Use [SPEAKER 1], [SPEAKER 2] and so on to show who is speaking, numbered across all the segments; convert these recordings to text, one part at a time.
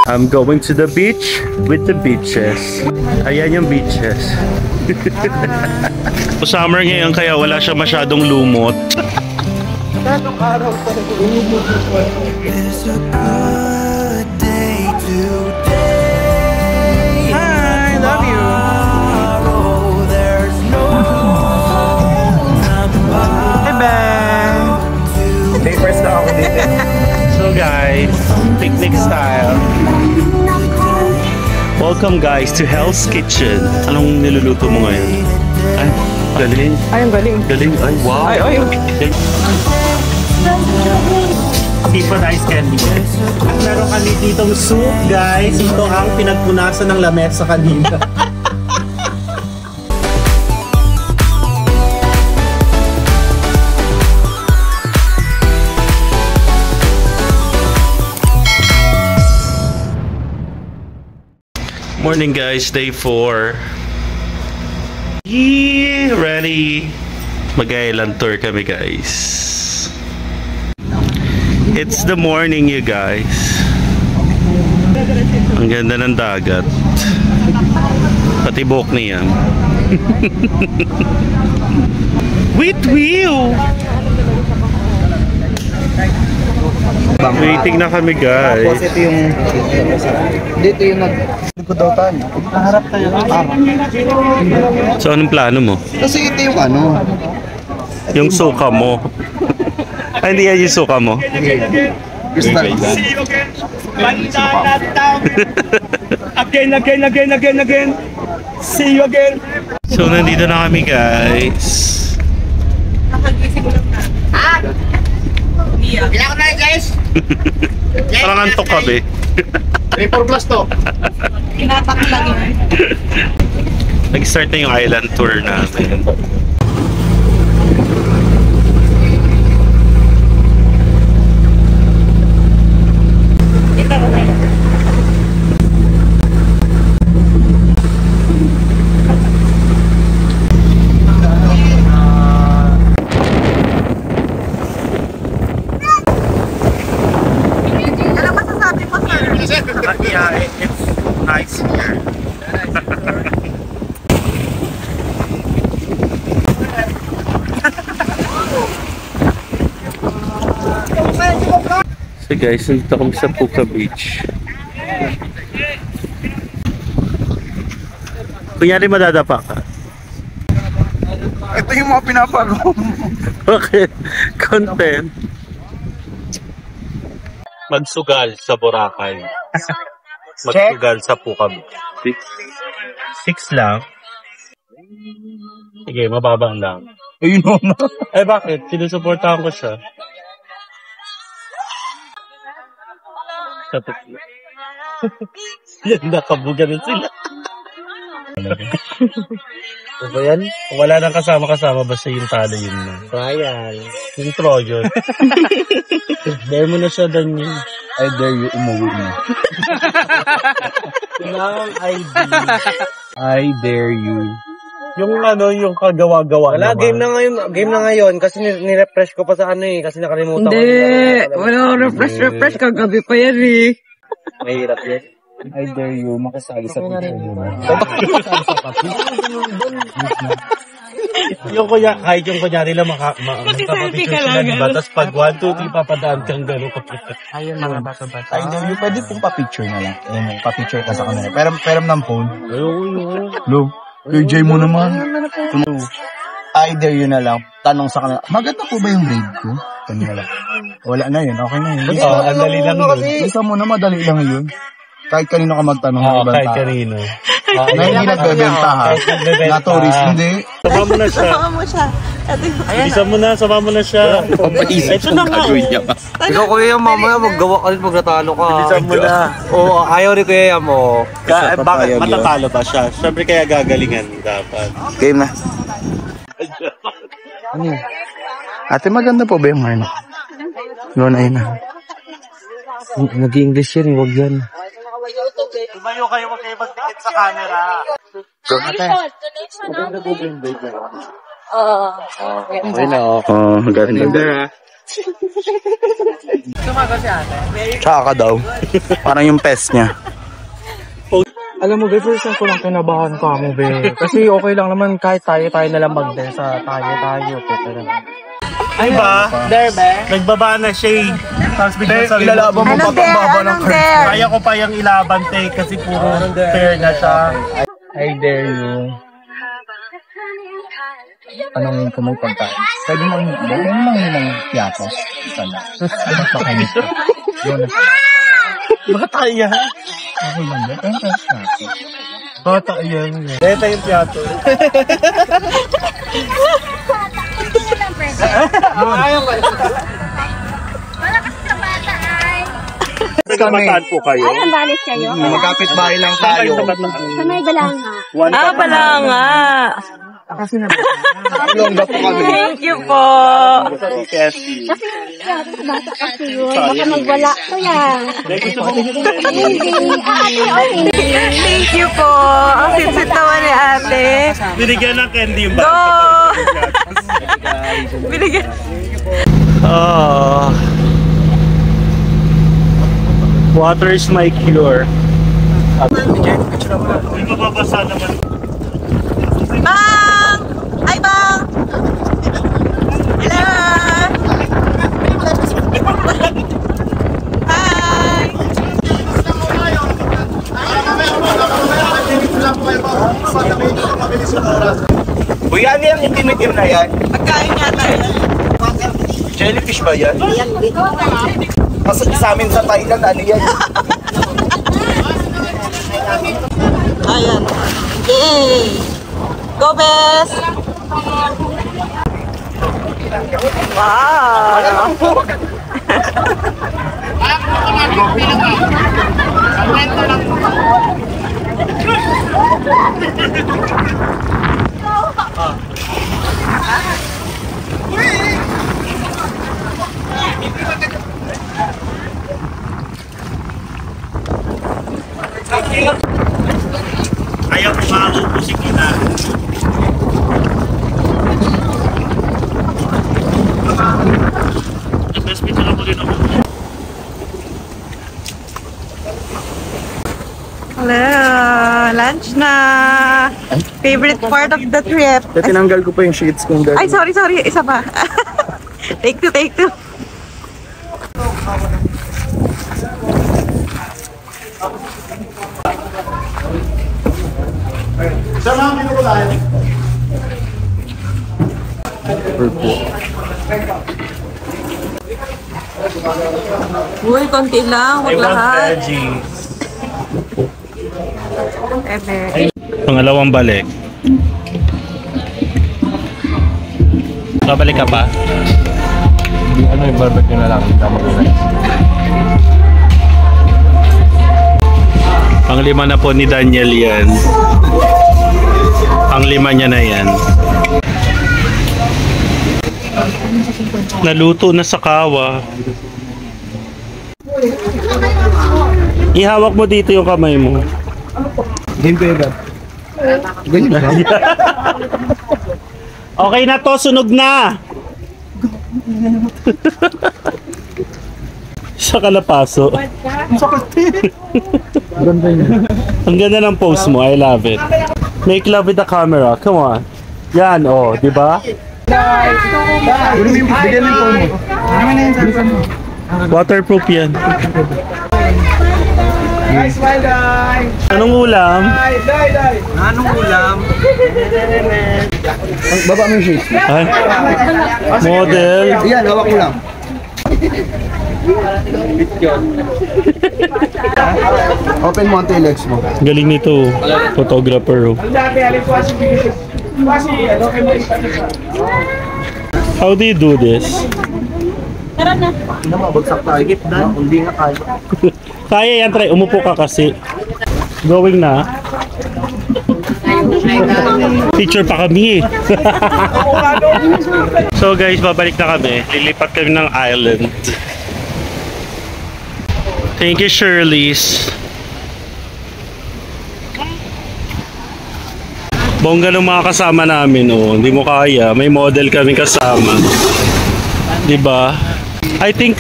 [SPEAKER 1] I'm going to the beach with the beaches. Ayan yung beaches. Summer ngayon kaya wala siya masyadong lumot.
[SPEAKER 2] Ganong araw talaga. It's a good day today. Hi, love you. There's no hey, Ben. Papers na ako dito.
[SPEAKER 1] So guys, picnic style. Welcome guys to Hell's Kitchen. Anong niluluto mo ngayon? Ay, galing.
[SPEAKER 3] Ay, ang galing.
[SPEAKER 1] Galing. Ay, wow.
[SPEAKER 3] Ay, ay.
[SPEAKER 1] Seafood ice candy. At meron kami ditong soup, guys. Ito ang pinagpunasan ng lamesa kanina. Morning guys, day 4. Yeah, ready. Mag-island tour kami guys. It's the morning you guys. Ang ganda ng dagat. Pati buhok niya. With wheel. Waiting na kami guys.
[SPEAKER 2] Tapos ito yung dito yung nagkudotan. Naharap tayo.
[SPEAKER 1] So anong plano mo?
[SPEAKER 2] Kasi ito yung ano.
[SPEAKER 1] Yung suka mo. Ay, hindi yan yung suka mo.
[SPEAKER 2] Crystal.
[SPEAKER 3] Again. See you again.
[SPEAKER 1] So nandito na kami guys.
[SPEAKER 4] Kailangan ko na guys.
[SPEAKER 1] Parang antok ka be.
[SPEAKER 4] 3-4 plus to.
[SPEAKER 3] Tinatak lang yun.
[SPEAKER 1] Nag-start na yung island tour natin. Yeah, it's nice here. So guys, nandito kami sa Puka Beach. Kunyari madadapa ka.
[SPEAKER 2] Ito yung mga pinapagawa mo.
[SPEAKER 1] Okay, content. Magsugal sa Boracay. Magsugal sa Puka Beach. 6 lang. Sige, mababang lang.
[SPEAKER 2] Ayun na.
[SPEAKER 1] Eh bakit? Sinusuportahan ko siya. Yan, nakabuga na sila. Ano ba yan? Wala nang kasama-kasama, basta yung talo yun na.
[SPEAKER 2] Trial.
[SPEAKER 1] Yung Trojan. Dare mo na siya, Daniel.
[SPEAKER 2] I dare you umuwi na.
[SPEAKER 1] Kailangan ID.
[SPEAKER 2] I dare you.
[SPEAKER 1] Yung ano, yung kagawa-gawa
[SPEAKER 5] Wala, game na ngayon kasi nirefresh ko pa sa ano eh, kasi nakalimutan ko.
[SPEAKER 3] Hindi. Wala refresh. Kagabi pa yan eh.
[SPEAKER 5] Mahirap yan.
[SPEAKER 2] I dare you makasali sa picture mo.
[SPEAKER 1] Yung kuya, kahit yung kunyari lang makapapicture sila, diba? Tapos pag 1, 2, 3, papadaan kang gano'n.
[SPEAKER 5] Ayun mga bata-bata.
[SPEAKER 2] I dare you, pwede pong pa-picture na lang. Ayun, pa-picture ka sa kanila. Pero ng phone. Lo, PJ mo naman. I dare you na lang. Tanong sa kanila, maganda po ba yung grade ko? Kanila lang. Wala na yun, okay na yun.
[SPEAKER 1] Oo, ang dali lang yun.
[SPEAKER 2] Isa mo na, madali lang yun. Kahit kanino ka magtanong ng
[SPEAKER 1] Oo,
[SPEAKER 2] ibang
[SPEAKER 1] kahit
[SPEAKER 2] tao.
[SPEAKER 1] kanino.
[SPEAKER 2] Na hindi nagbebenta ha. Na tourist, hindi.
[SPEAKER 1] Sama mo na siya. Sama mo na siya. Ito na nga.
[SPEAKER 5] Ikaw kuya, mamaya maggawa ka rin pag natalo ka.
[SPEAKER 1] Bilisan mo na.
[SPEAKER 5] Oo, ayaw rin kuya mo.
[SPEAKER 1] Bakit matatalo ba siya? Siyempre kaya gagalingan dapat.
[SPEAKER 2] Game na. Ano yun? Ate, maganda po ba yung ano? Yun, ayun na.
[SPEAKER 5] Nag-English yan, huwag yan.
[SPEAKER 1] Tumayo kayo, wag kayo magdikit sa camera.
[SPEAKER 2] Ate.
[SPEAKER 3] Oo.
[SPEAKER 2] Okay na, oh. Oh, maganda.
[SPEAKER 3] Sumagot si ate.
[SPEAKER 2] Tsaka daw. Parang yung pest niya.
[SPEAKER 5] Alam mo, be, first time ko lang kinabahan ka mo, be. Kasi okay lang naman kahit tayo na lang mag-desa. Tayo.
[SPEAKER 1] Ay ba? Nagbaba na siya eh. Tapos biglang sabi mo,
[SPEAKER 2] Ilalaban mo pa pambaba ng card.
[SPEAKER 1] kaya ko pa yung ilaban te kasi puro fair na siya.
[SPEAKER 2] I dare you. Anong ko may pagkain? Pwede mo ng piatos. Isa lang. Pakainit ko.
[SPEAKER 1] Bata yan.
[SPEAKER 2] Okay lang ba? Pero piatos natin.
[SPEAKER 1] Bata yan. Beta yung piyato.
[SPEAKER 6] Wala kasi sa bata ay.
[SPEAKER 1] Nagkamataan po kayo.
[SPEAKER 6] Ay, ang balis kayo.
[SPEAKER 2] Magkapit-bahay lang tayo.
[SPEAKER 6] Sa may balanga.
[SPEAKER 3] Balanga.
[SPEAKER 2] Longga po kami.
[SPEAKER 3] Thank you po.
[SPEAKER 6] Kasi sa bata kasi yun. Baka magwala ko yan.
[SPEAKER 3] Thank you po. Ang sweet naman ni ate.
[SPEAKER 1] Binigyan ng candy yung
[SPEAKER 3] Go!
[SPEAKER 1] bata.
[SPEAKER 3] Binigyan.
[SPEAKER 1] Water is my cure. May mababasa naman.
[SPEAKER 3] Bang! Hi, Bang! Hello! Hi!
[SPEAKER 2] Uy, ano yung itim-itim na yan?
[SPEAKER 3] Pagkain yata yan.
[SPEAKER 2] Jellyfish ba yan? Kasi sa amin sa Thailand, ano yan?
[SPEAKER 3] Ayan. Yay! Go, Bes! Wow!
[SPEAKER 1] Ayaw ko mauupusin kita. Best picture ako din ako.
[SPEAKER 3] Hello! Lunch na! Favorite part of the trip.
[SPEAKER 2] Tinanggal ko pa yung sheets kong
[SPEAKER 3] Ay, sorry. Isa pa. Take two. Uy, konti lang. Huwag lahat. Ebe.
[SPEAKER 1] Pangalawang balik. Babalik ka pa?
[SPEAKER 2] Ano yung barbecue na lang?
[SPEAKER 1] Panglima na po ni Daniel yan. Panglima niya na yan. Naluto na sa kawa. Ihawak mo dito yung kamay mo.
[SPEAKER 2] Game ko yun.
[SPEAKER 1] Okay na to, sunog na! Sa kalapaso. Ang ganda ng pose mo, I love it. Make love with the camera, come on. Yan, oh, di ba?
[SPEAKER 2] Bigyan mo yung phone mo.
[SPEAKER 1] Waterproof yan. Anong ulam?
[SPEAKER 5] Anong ulam?
[SPEAKER 2] Baba mo yung sheets.
[SPEAKER 1] Ay, model.
[SPEAKER 2] Ayan, hawak mo lang. Open mo ang legs mo.
[SPEAKER 1] Galing nito, photographer. Oh. How do you do this?
[SPEAKER 2] Ano mabagsak tayo? Hindi nga kaya.
[SPEAKER 1] Kaya yan, try. Umupo ka kasi. Going na. Picture pa kami eh. So guys, babalik na kami. Lilipat kami ng island. Thank you, Shirley's. Bongga ng mga kasama namin, oh. Hindi mo kaya. May model kami kasama. Diba? I think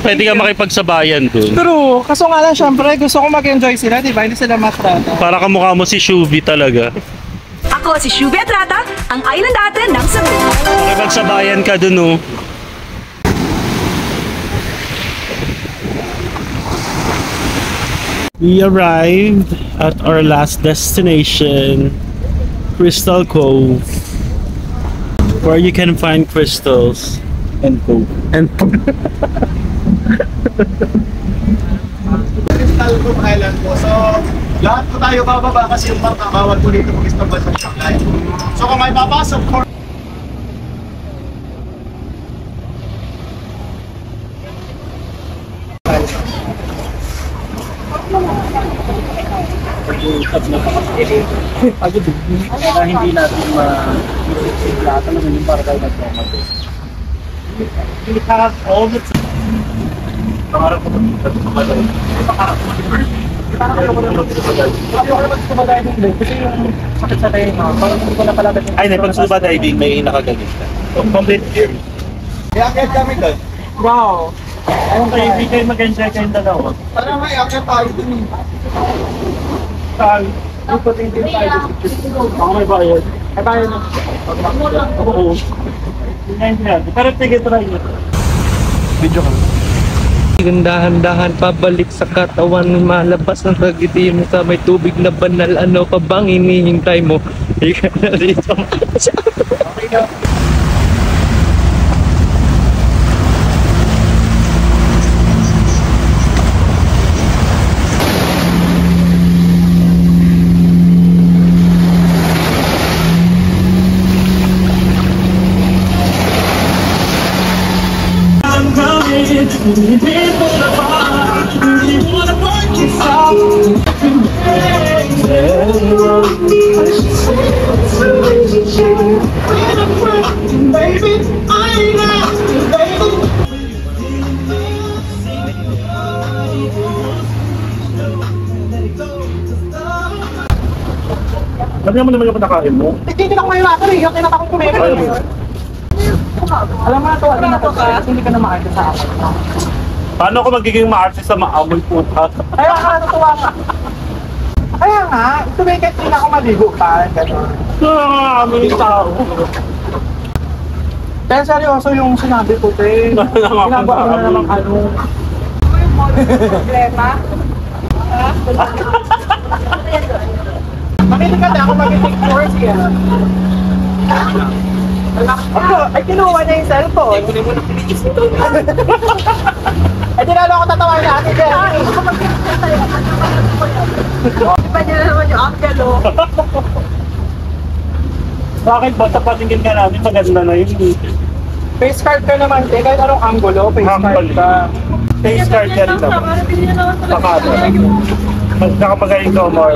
[SPEAKER 1] pwede ka makipagsabayan dun.
[SPEAKER 5] True. Kaso nga lang, syempre, gusto ko mag-enjoy sila, di ba? Hindi sila matrata.
[SPEAKER 1] Para kamukha mo si Shubi talaga.
[SPEAKER 7] Ako si Shubi Atrata, ang island ate ng Cebu.
[SPEAKER 1] Makipagsabayan ka dun, oh. We arrived at our last destination, Crystal Cove, where you can find crystals
[SPEAKER 2] And go.
[SPEAKER 1] and
[SPEAKER 4] Crystal Cove Island po. So, lahat po tayo bababa kasi yung mga bawal po dito mag-istabal sa shoreline. So, kung may papasok for
[SPEAKER 5] Hindi natin ma-lahat naman yung para tayo nag-promote.
[SPEAKER 1] we have all the Ay, na pag scuba diving may nakaganit ka. Complete gear.
[SPEAKER 4] i-akit kami doon.
[SPEAKER 5] Wow!
[SPEAKER 1] Okay, hindi kayo mag-enjoy kayong dalawa.
[SPEAKER 4] Parang may akit tayo dun eh.
[SPEAKER 1] Ako may bayad.
[SPEAKER 5] Ay, tayo na.
[SPEAKER 1] Oo. Pero sige, try nyo.
[SPEAKER 5] Video ka.
[SPEAKER 8] Dahan-dahan pabalik sa katawan, malabas ng pagitim sa may tubig na banal. Ano pa bang hinihintay mo? Ika na rito.
[SPEAKER 1] Sabi mo naman yung pinakain mo.
[SPEAKER 5] Hindi na kumain natin eh. Yung tinatakot ko meron. Alam mo na to, alam na to kasi hindi ka na makain sa akin.
[SPEAKER 1] Paano ako magiging ma-artist sa maamoy puta?
[SPEAKER 5] Kaya nga, natuwa ka. Kaya nga, ito ba kahit hindi na ako maligo pa, gano'n.
[SPEAKER 1] Nakakaamoy yung tao.
[SPEAKER 5] Kaya seryoso yung sinabi ko, te. Ginagawa ko na namang ano.
[SPEAKER 3] Problema?
[SPEAKER 5] Makinig ka na ako mag-pictures yan. Ay, kinuha niya yung cellphone. Ay, di lalo ako tatawa na ate dyan.
[SPEAKER 3] Iba niya na naman yung uncle, oh.
[SPEAKER 1] Bakit ba? Sa patingin ka namin, maganda na yun.
[SPEAKER 5] Face card ka naman, te. Kahit anong angulo, face card ka.
[SPEAKER 1] Face card ka rin naman. Pakado. Nakamagaling ka more.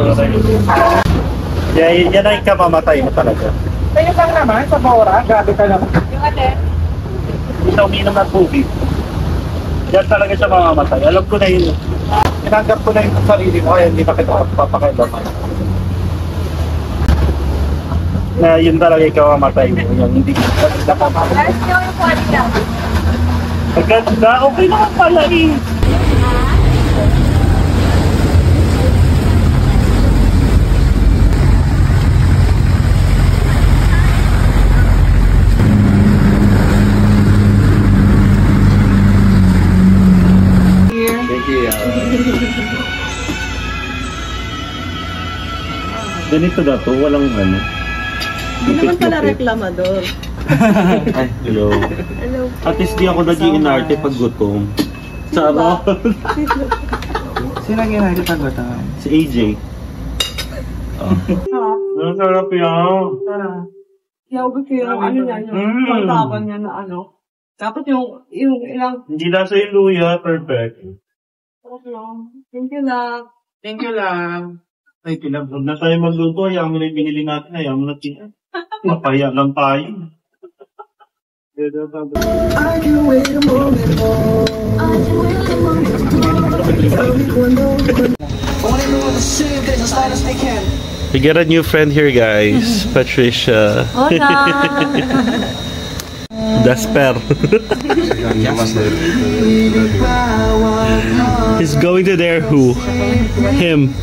[SPEAKER 1] Yan ang ikamamatay mo talaga.
[SPEAKER 5] Tayo lang naman, sa Bora, gabi ka naman.
[SPEAKER 3] Yung ate?
[SPEAKER 1] Hindi siya uminom ng tubig. Yan talaga siya mamamatay. Alam ko na yun. Tinanggap ko na yung sarili mo, kaya hindi na kita papakailaman. Na yun talaga ikaw mamatay mo. Yan, hindi ka napapakailaman.
[SPEAKER 3] Last nyo yung quality lang.
[SPEAKER 1] Maganda, okay naman pala eh. Ganito na to, walang ano.
[SPEAKER 3] Hindi naman pala reklamador.
[SPEAKER 1] Ay, hello.
[SPEAKER 3] Hello.
[SPEAKER 1] At least di ako nag-iinarte pag gutom. Sa ano?
[SPEAKER 5] Sino ang ginagawa pag gutom?
[SPEAKER 1] Si AJ. Ang sarap yan.
[SPEAKER 3] Kaya gusto yung ano niya, yung pagtapan niya na ano. Tapos yung ilang...
[SPEAKER 1] Hindi nasa yung luya, perfect.
[SPEAKER 3] Thank you lang.
[SPEAKER 5] Thank you lang.
[SPEAKER 1] Ay, huwag na tayo magluto. Ayaw mo na yung binili natin. Ayaw mo na tina. Mapaya lang tayo. We get a new friend here, guys. Patricia.
[SPEAKER 3] Hola!
[SPEAKER 9] Jasper. He's going to dare who? Him.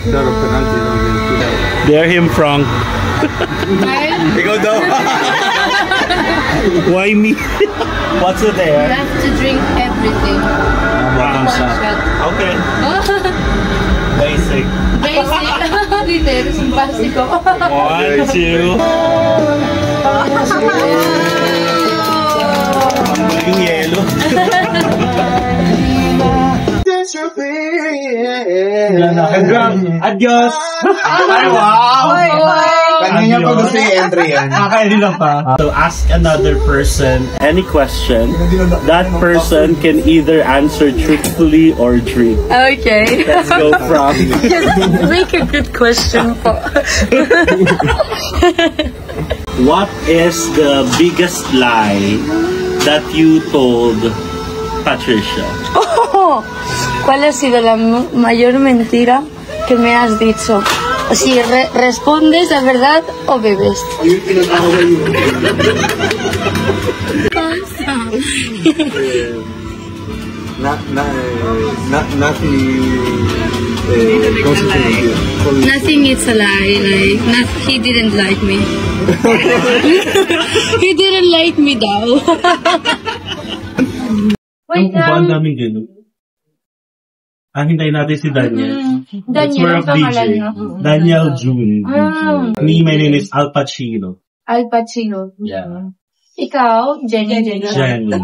[SPEAKER 9] Dare him, Frank.
[SPEAKER 2] Ikaw daw.
[SPEAKER 9] Why me?
[SPEAKER 1] What's it
[SPEAKER 6] You
[SPEAKER 1] there?
[SPEAKER 6] have to drink everything.
[SPEAKER 1] One
[SPEAKER 6] shot.
[SPEAKER 1] Okay. Basic.
[SPEAKER 6] Basic. Dito, eres un básico.
[SPEAKER 9] 1, 2.
[SPEAKER 1] Yung yelo.
[SPEAKER 5] Adios!
[SPEAKER 2] Ay, wow! Kanina pa gusto yung entry yan.
[SPEAKER 5] Kakainin lang pa.
[SPEAKER 9] So ask another person any question. That person can either answer truthfully or drink.
[SPEAKER 6] Okay.
[SPEAKER 9] Let's go from.
[SPEAKER 6] Make a good question po.
[SPEAKER 9] What is the biggest lie that you told Patricia?
[SPEAKER 6] Oh, ¿cuál ha sido la mayor mentira que me has dicho? Si respondes la verdad o bebes. Nothing is a lie. Like, he didn't like me. He didn't like me daw.
[SPEAKER 9] Ang kuba, ang daming gano'n. Hintayin natin si Daniel. That's more of DJ. Daniel June. Me, my name is Al Pacino.
[SPEAKER 6] Al Pacino.
[SPEAKER 9] Yeah.
[SPEAKER 6] Ikaw, Jenny.
[SPEAKER 9] Jenny.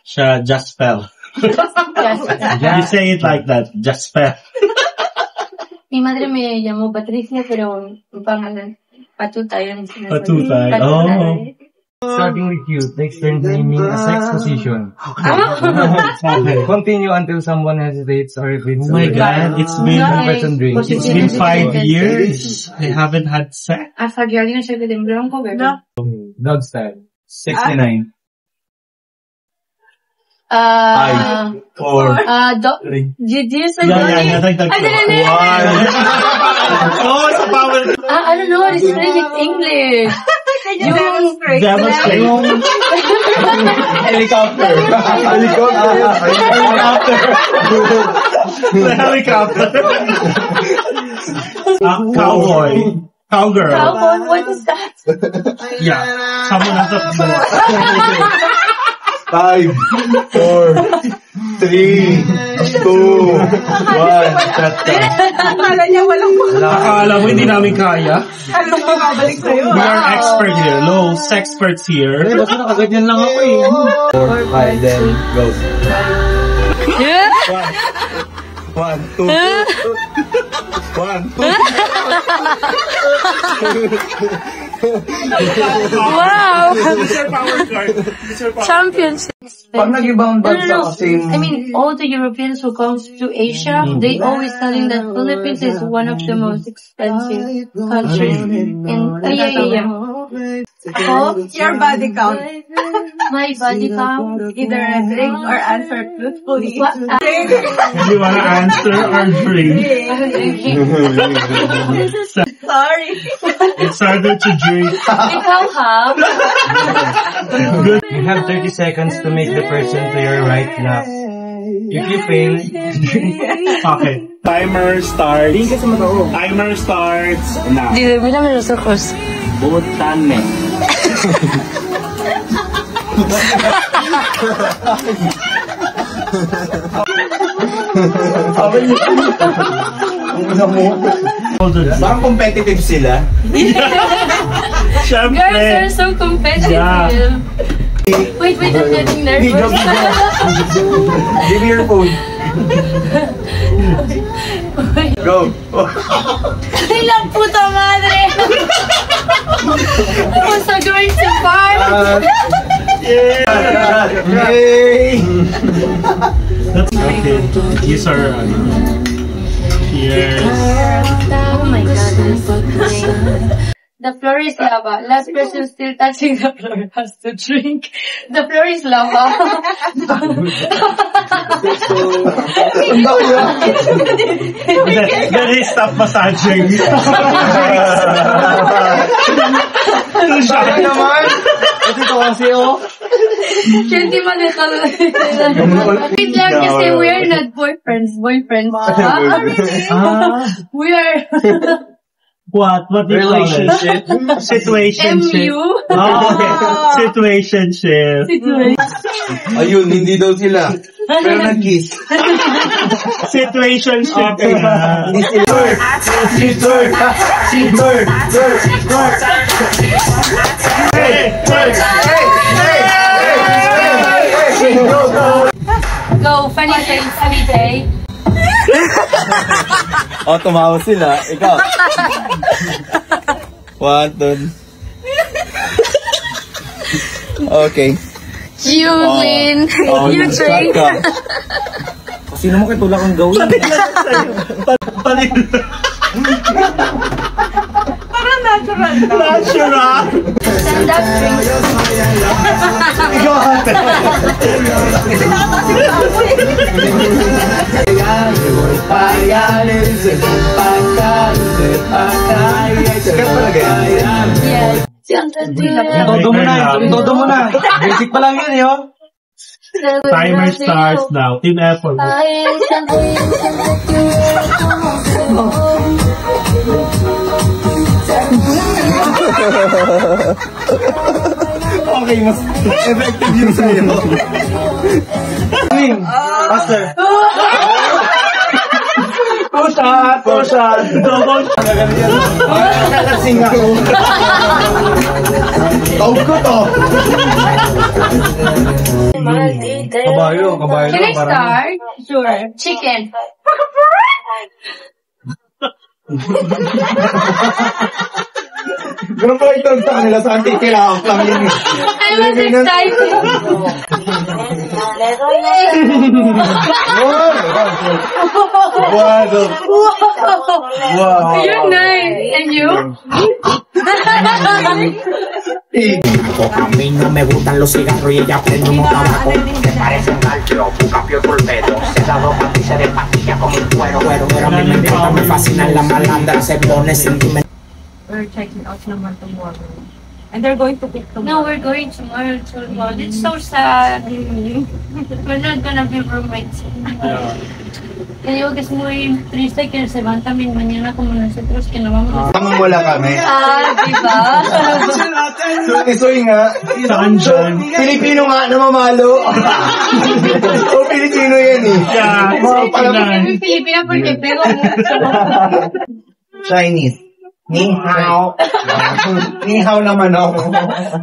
[SPEAKER 9] Siya, Jasper. You say it like that, Jasper.
[SPEAKER 6] Mi madre me llamó Patricia, pero un pangalan. Patutay.
[SPEAKER 9] Patutay. Oh.
[SPEAKER 5] Starting with you takes turns naming a sex position. Continue until someone hesitates or repeats.
[SPEAKER 9] Oh my God, it's been 5 years. I haven't had sex.
[SPEAKER 6] Hasta que alguien se quede en blanco, ¿verdad?
[SPEAKER 5] Dog style. 69.
[SPEAKER 2] 4.
[SPEAKER 6] Did you say
[SPEAKER 9] Yeah, I didn't know. Oh, it's a power.
[SPEAKER 6] I don't know, it's really English.
[SPEAKER 9] Demonstrate.
[SPEAKER 2] Helicopter.
[SPEAKER 9] The helicopter. Cowboy. Cowgirl.
[SPEAKER 6] Cowboy, what is that?
[SPEAKER 9] Yeah. Someone has a
[SPEAKER 2] 5, 4, 3, 2, 1.
[SPEAKER 3] Akala niya walang
[SPEAKER 9] Akala mo hindi namin kaya.
[SPEAKER 3] Ano ba babalik sa'yo?
[SPEAKER 9] We are expert here. Low sexperts here.
[SPEAKER 5] Basta nakaganyan lang ako eh.
[SPEAKER 2] 4, 5, then go. 1, 2, 1, 2.
[SPEAKER 6] Wow! Championship.
[SPEAKER 2] Pag nag-rebound back sa kasing...
[SPEAKER 6] I mean, all the Europeans who come to Asia, they always telling that Philippines is one of the most expensive countries. Yeah.
[SPEAKER 3] Your body count.
[SPEAKER 6] My body count.
[SPEAKER 3] Either a drink or answer truthfully.
[SPEAKER 9] You wanna answer or drink?
[SPEAKER 3] Sorry.
[SPEAKER 9] It's harder to drink.
[SPEAKER 6] Ikaw ha?
[SPEAKER 5] You have 30 seconds to make the person to your right laugh. If you fail,
[SPEAKER 9] Okay. Timer starts. Timer starts now.
[SPEAKER 6] Dile, mírame los ojos.
[SPEAKER 1] Butane.
[SPEAKER 2] Parang competitive sila.
[SPEAKER 6] Girls are so competitive.
[SPEAKER 9] Yeah.
[SPEAKER 6] Wait, I'm getting nervous.
[SPEAKER 2] Give me your phone. Go.
[SPEAKER 6] Ay, la puta madre! I was so going too far.
[SPEAKER 2] Yay!
[SPEAKER 9] Okay. These are cheers.
[SPEAKER 6] Oh my god. The floor is lava. Last person still touching the floor has to drink. The floor is lava.
[SPEAKER 9] Then he stopped massaging.
[SPEAKER 5] naman. Kasi ito kasi
[SPEAKER 6] Hindi malito. Wait lang kasi we are not boyfriends. We are...
[SPEAKER 9] What do you call it? Situationship.
[SPEAKER 6] MU.
[SPEAKER 9] Okay. Situationship.
[SPEAKER 2] Ayun, hindi daw sila. Pero nag-kiss.
[SPEAKER 9] Situationship.
[SPEAKER 6] Go, funny face, funny day.
[SPEAKER 2] Oh, tumawa sila. Ikaw. One, two. Okay.
[SPEAKER 6] You win. You drink.
[SPEAKER 5] Sino mo kitulak ang gawin?
[SPEAKER 3] Parang natural.
[SPEAKER 9] Natural.
[SPEAKER 6] Stand up drink. Yes.
[SPEAKER 5] Todo mo na. Basic pa lang yun, yo.
[SPEAKER 9] Timer starts now. Team effort.
[SPEAKER 2] Okay, mas effective yun sa'yo.
[SPEAKER 5] Master.
[SPEAKER 9] Double shot.
[SPEAKER 2] Nakalasing ako. Taog ko to. Kabayo
[SPEAKER 6] Can I start? Sure. Chicken.
[SPEAKER 2] Ganun pala ito sa kanila sa anti-kailangan lang yun.
[SPEAKER 6] I was excited.
[SPEAKER 2] Wow.
[SPEAKER 6] You're nice. And you?
[SPEAKER 10] A mí no me gustan los cigarros y ella prende unos tabacos. Me parece un gallo, bucapio torpedo. Se da dos matices de pastilla como el cuero. Pero a mí me encanta, me fascinan las malandras. Se pone sentimental.
[SPEAKER 3] We're checking out naman tomorrow. And they're going to pick tomorrow.
[SPEAKER 6] No, we're going tomorrow to God. It's so sad. We're not gonna be roommates. Te digo que es muy triste que se van también mañana como nosotros que no vamos a...
[SPEAKER 2] Tamang wala kami.
[SPEAKER 6] Diba?
[SPEAKER 2] Soy nga.
[SPEAKER 9] Saan dyan?
[SPEAKER 2] Pilipino nga na mamalo. O Pilipino yan eh.
[SPEAKER 9] Yeah.
[SPEAKER 6] Filipina porque pego mucho.
[SPEAKER 2] Chinese. Ni hao. Ni hao naman ako.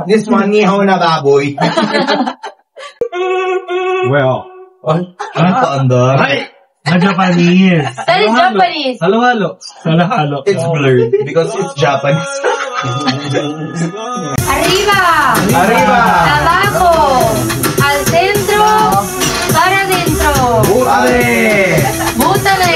[SPEAKER 2] This one, ni hao na baboy.
[SPEAKER 9] Well.
[SPEAKER 2] Anda.
[SPEAKER 9] Japanese.
[SPEAKER 6] That is Japanese.
[SPEAKER 5] Halo-halo.
[SPEAKER 9] Halo-halo.
[SPEAKER 2] It's blurred because it's Japanese.
[SPEAKER 6] Arriba.
[SPEAKER 2] Arriba.
[SPEAKER 6] Abajo. Al centro. Para adentro.
[SPEAKER 2] Bútale.
[SPEAKER 6] Bútale.